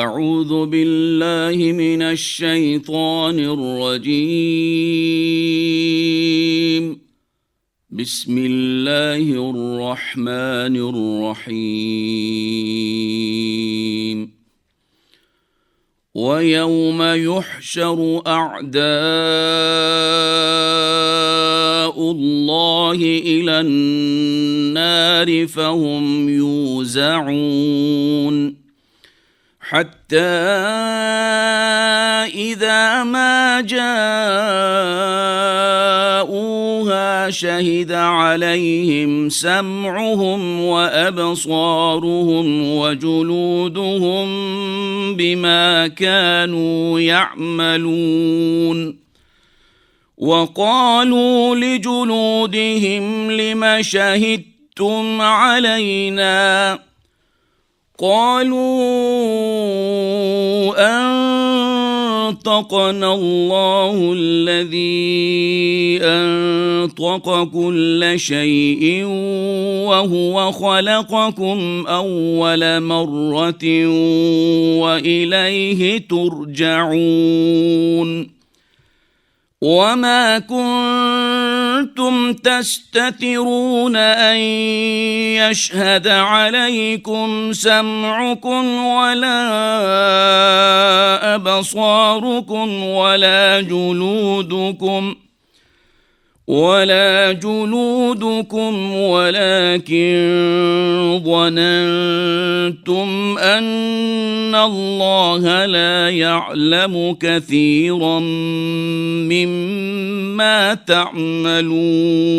اعوذ باللہ من الشیطان الرجیم بسم اللہ الرحمن الرحیم وَيَوْمَ يُحْشَرُ أَعْدَاءُ اللَّهِ إِلَى النَّارِ فَهُمْ يُوزَعُونَ حَتَّى إِذَا مَا جَاءُوهَا شَهِدَ عَلَيْهِمْ سَمْعُهُمْ وَأَبْصَارُهُمْ وَجُلُودُهُمْ بِمَا كَانُوا يَعْمَلُونَ وَقَالُوا لِجُلُودِهِمْ لِمَ شَهِدتُّمْ عَلَيْنَا قالوا أنطقنا الله الذي أنطق كل شيء وهو خلقكم أول مرة وإليه ترجعون وما كنتم تستترون أن يشهد عليكم سمعكم ولا أبصاركم ولا جلودكم ولكن ظننتم أن الله لا يعلم كثيرا مما تعملون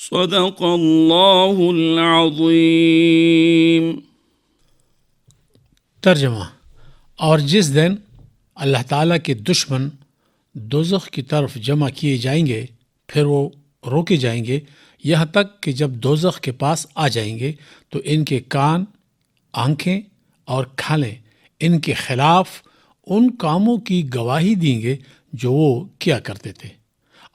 صدق اللہ العظیم۔ ترجمہ: اور جس دن اللہ تعالیٰ کے دشمن دوزخ کی طرف جمع کیے جائیں گے، پھر وہ روکے جائیں گے یہاں تک کہ جب دوزخ کے پاس آ جائیں گے تو ان کے کان، آنکھیں اور کھالیں ان کے خلاف ان کاموں کی گواہی دیں گے جو وہ کیا کرتے تھے،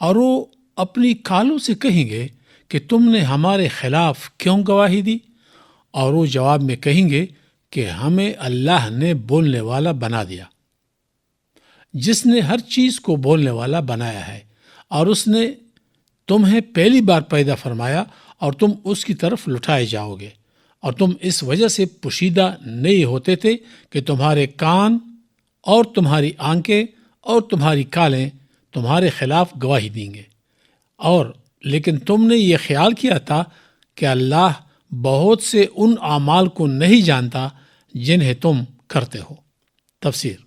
اور وہ اپنی کالوں سے کہیں گے کہ تم نے ہمارے خلاف کیوں گواہی دی؟ اور وہ جواب میں کہیں گے کہ ہمیں اللہ نے بولنے والا بنا دیا، جس نے ہر چیز کو بولنے والا بنایا ہے، اور اس نے تمہیں پہلی بار پیدا فرمایا اور تم اس کی طرف لٹائے جاؤ گے، اور تم اس وجہ سے پوشیدہ نہیں ہوتے تھے کہ تمہارے کان اور تمہاری آنکھیں اور تمہاری کالیں تمہارے خلاف گواہی دیں گے، اور لیکن تم نے یہ خیال کیا تھا کہ اللہ بہت سے ان اعمال کو نہیں جانتا جنہیں تم کرتے ہو۔ تفسیر: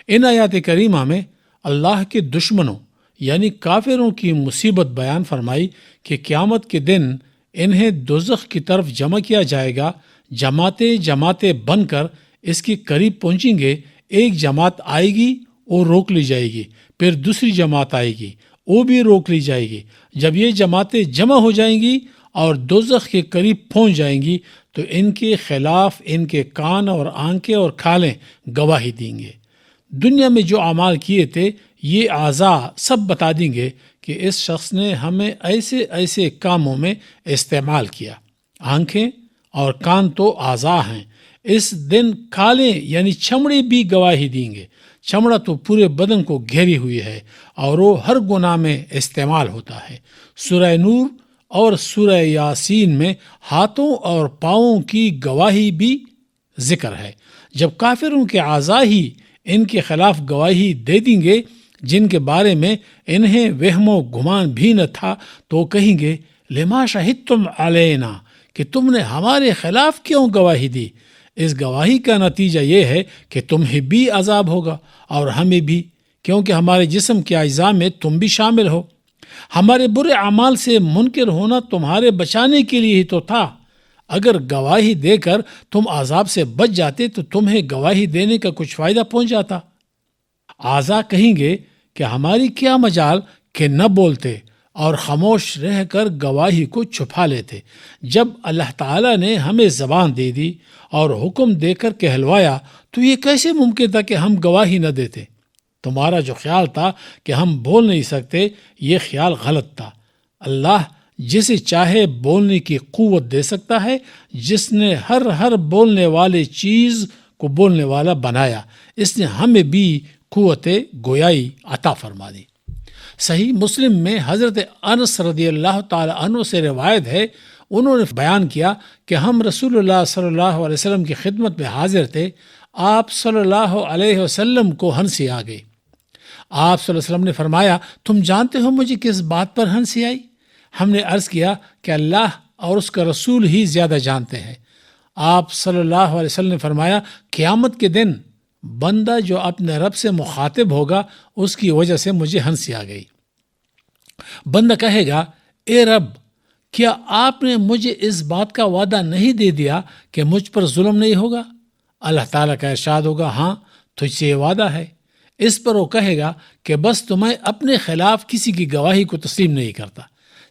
ان آیات کریمہ میں اللہ کے دشمنوں یعنی کافروں کی مصیبت بیان فرمائی کہ قیامت کے دن انہیں دوزخ کی طرف جمع کیا جائے گا، جماعتیں جماعتیں بن کر اس کے قریب پہنچیں گے۔ ایک جماعت آئے گی، وہ روک لی جائے گی، پھر دوسری جماعت آئے گی، وہ بھی روک لی جائے گی۔ جب یہ جماعتیں جمع ہو جائیں گی اور دوزخ کے قریب پہنچ جائیں گی تو ان کے خلاف ان کے کان اور آنکھیں اور کھالیں گواہی دیں گے۔ دنیا میں جو اعمال کیے تھے یہ اعضاء سب بتا دیں گے کہ اس شخص نے ہمیں ایسے ایسے کاموں میں استعمال کیا۔ آنکھیں اور کان تو اعضاء ہیں، اس دن کھالیں یعنی چمڑے بھی گواہی دیں گے۔ چمڑا تو پورے بدن کو گھیری ہوئی ہے اور وہ ہر گناہ میں استعمال ہوتا ہے۔ سورہ نور اور سورہ یاسین میں ہاتھوں اور پاؤں کی گواہی بھی ذکر ہے۔ جب کافروں کے اعضاء ہی ان کے خلاف گواہی دے دیں گے جن کے بارے میں انہیں وہم و گمان بھی نہ تھا، تو کہیں گے لما شہدتم علینا، کہ تم نے ہمارے خلاف کیوں گواہی دی؟ اس گواہی کا نتیجہ یہ ہے کہ تمہیں بھی عذاب ہوگا اور ہمیں بھی، کیونکہ ہمارے جسم کے اجزاء میں تم بھی شامل ہو۔ ہمارے برے اعمال سے منکر ہونا تمہارے بچانے کے لیے ہی تو تھا۔ اگر گواہی دے کر تم عذاب سے بچ جاتے تو تمہیں گواہی دینے کا کچھ فائدہ پہنچ جاتا۔ اعضاء کہیں گے کہ ہماری کیا مجال کہ نہ بولتے اور خاموش رہ کر گواہی کو چھپا لیتے۔ جب اللہ تعالیٰ نے ہمیں زبان دے دی اور حکم دے کر کہلوایا تو یہ کیسے ممکن تھا کہ ہم گواہی نہ دیتے؟ تمہارا جو خیال تھا کہ ہم بول نہیں سکتے، یہ خیال غلط تھا۔ اللہ جسے چاہے بولنے کی قوت دے سکتا ہے، جس نے ہر بولنے والے چیز کو بولنے والا بنایا، اس نے ہمیں بھی قوت گویائی عطا فرما دی۔ صحیح مسلم میں حضرت انس رضی اللہ تعالی عنہ سے روایت ہے، انہوں نے بیان کیا کہ ہم رسول اللہ صلی اللہ علیہ وسلم کی خدمت میں حاضر تھے، آپ صلی اللہ علیہ وسلم کو ہنسی آ گئی۔ آپ صلی اللہ علیہ وسلم نے فرمایا، تم جانتے ہو مجھے کس بات پر ہنسی آئی؟ ہم نے عرض کیا کہ اللہ اور اس کا رسول ہی زیادہ جانتے ہیں۔ آپ صلی اللہ علیہ وسلم نے فرمایا، قیامت کے دن بندہ جو اپنے رب سے مخاطب ہوگا اس کی وجہ سے مجھے ہنسی آ گئی۔ بندہ کہے گا، اے رب، کیا آپ نے مجھے اس بات کا وعدہ نہیں دے دیا کہ مجھ پر ظلم نہیں ہوگا؟ اللہ تعالیٰ کا ارشاد ہوگا، ہاں تجھ سے یہ وعدہ ہے۔ اس پر وہ کہے گا کہ بس تمہیں اپنے خلاف کسی کی گواہی کو تسلیم نہیں کرتا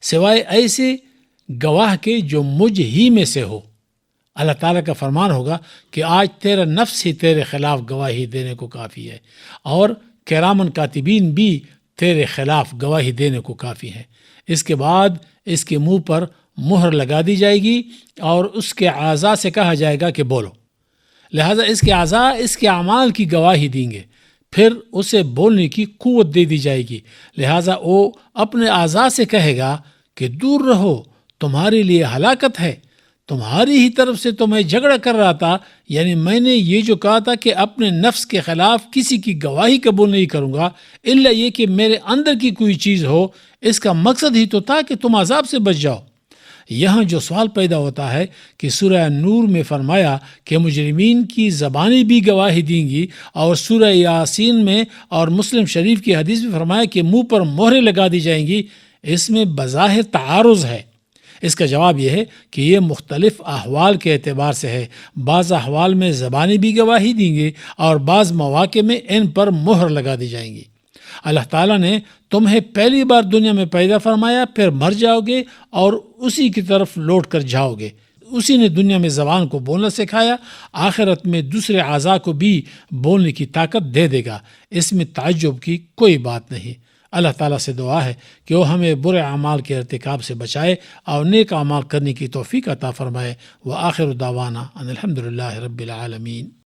سوائے ایسے گواہ کے جو مجھ ہی میں سے ہو۔ اللہ تعالیٰ کا فرمان ہوگا کہ آج تیرا نفس ہی تیرے خلاف گواہی دینے کو کافی ہے، اور کرامن کاتبین بھی تیرے خلاف گواہی دینے کو کافی ہے۔ اس کے بعد اس کے منہ پر مہر لگا دی جائے گی اور اس کے اعضاء سے کہا جائے گا کہ بولو۔ لہٰذا اس کے اعضاء اس کے اعمال کی گواہی دیں گے، پھر اسے بولنے کی قوت دے دی جائے گی، لہٰذا وہ اپنے اعضاء سے کہے گا کہ دور رہو، تمہارے لیے ہلاکت ہے، تمہاری ہی طرف سے تو میں جھگڑا کر رہا تھا، یعنی میں نے یہ جو کہا تھا کہ اپنے نفس کے خلاف کسی کی گواہی قبول نہیں کروں گا الا یہ کہ میرے اندر کی کوئی چیز ہو، اس کا مقصد ہی تو تھا کہ تم عذاب سے بچ جاؤ۔ یہاں جو سوال پیدا ہوتا ہے کہ سورہ نور میں فرمایا کہ مجرمین کی زبانیں بھی گواہی دیں گی، اور سورہ یاسین میں اور مسلم شریف کی حدیث میں فرمایا کہ منہ پر مہریں لگا دی جائیں گی، اس میں بظاہر تعارض ہے۔ اس کا جواب یہ ہے کہ یہ مختلف احوال کے اعتبار سے ہے۔ بعض احوال میں زبانیں بھی گواہی دیں گے اور بعض مواقع میں ان پر مہر لگا دی جائیں گی۔ اللہ تعالیٰ نے تمہیں پہلی بار دنیا میں پیدا فرمایا، پھر مر جاؤ گے اور اسی کی طرف لوٹ کر جاؤ گے۔ اسی نے دنیا میں زبان کو بولنا سکھایا، آخرت میں دوسرے اعضاء کو بھی بولنے کی طاقت دے دے گا۔ اس میں تعجب کی کوئی بات نہیں۔ اللہ تعالیٰ سے دعا ہے کہ وہ ہمیں برے اعمال کے ارتکاب سے بچائے اور نیک اعمال کرنے کی توفیق عطا فرمائے۔ وآخر دعوانا ان الحمد للہ رب العالمین۔